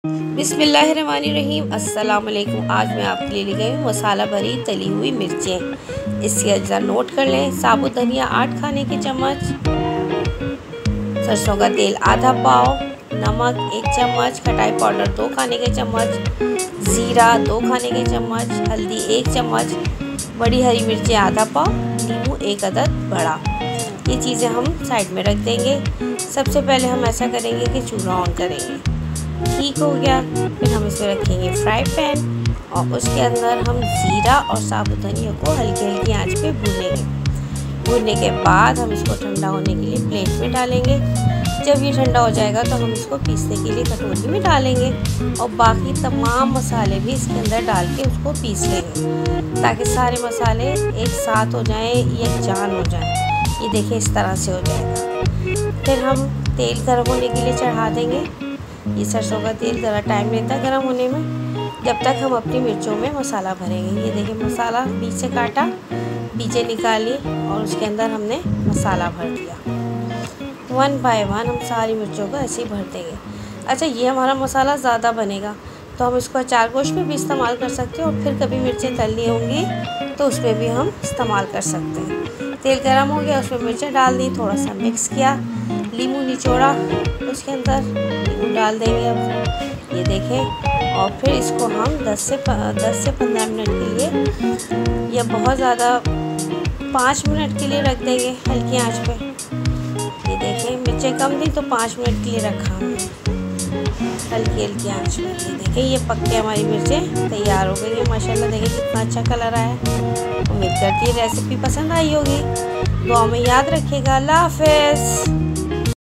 बिस्मिल्लाहिर्रहमानिर्रहीम। अस्सलाम वालेकुम। आज मैं आपके लिए ले गई हूँ मसाला भरी तली हुई मिर्चें। इसके अज्जा नोट कर लें। साबुत धनिया 8 खाने के चम्मच, सरसों का तेल आधा पाव, नमक 1 चम्मच, खटाई पाउडर 2 खाने के चम्मच, ज़ीरा 2 खाने के चम्मच, हल्दी 1 चम्मच, बड़ी हरी मिर्चें आधा पाव, नींबू 1 अदद बड़ा। ये चीज़ें हम साइड में रख देंगे। सबसे पहले हम ऐसा करेंगे कि चूल्हा ऑन करेंगे। ठीक हो गया, फिर हम इसमें रखेंगे फ्राई पैन और उसके अंदर हम ज़ीरा और साबुत धनिया को हल्की हल्की आंच पे भूनेंगे। भूनने के बाद हम इसको ठंडा होने के लिए प्लेट में डालेंगे। जब ये ठंडा हो जाएगा तो हम इसको पीसने के लिए कटोरी में डालेंगे और बाकी तमाम मसाले भी इसके अंदर डाल के उसको पीस लेंगे ताकि सारे मसाले एक साथ हो जाएं, यकजान हो जाएं। ये देखिए इस तरह से हो जाएगा। फिर हम तेल गर्म होने के लिए चढ़ा देंगे। ये सरसों का तेल ज़रा टाइम लेता है गर्म होने में, जब तक हम अपनी मिर्चों में मसाला भरेंगे। ये देखिए मसाला बीच से काटा, बीजे निकाली और उसके अंदर हमने मसाला भर दिया। 1 बाय 1 हम सारी मिर्चों को ऐसे ही भर देंगे। अच्छा, ये हमारा मसाला ज़्यादा बनेगा तो हम इसको अचार गोश्त में भी इस्तेमाल कर सकते हैं और फिर कभी मिर्चें तलनी होंगी तो उसमें भी हम इस्तेमाल कर सकते हैं। तेल गर्म हो गया, उसमें मिर्चें डाल दी, थोड़ा सा मिक्स किया, नींबू निचोड़ा उसके अंदर, नींबू डाल देंगे अब। ये देखें और फिर इसको हम 10 से 15 मिनट के लिए या बहुत ज़्यादा 5 मिनट के लिए रख देंगे हल्की आंच पे। ये देखें मिर्चें कम थी तो 5 मिनट के लिए रखा हमने हल्की हल्की आंच पे। ये देखें ये पक के हमारी मिर्चें तैयार हो गई है माशाल्लाह। देखें कितना अच्छा कलर आया है। उम्मीद करती है रेसिपी पसंद आई होगी। दुआ में याद रखिएगा। अल्लाह हाफ़िज़।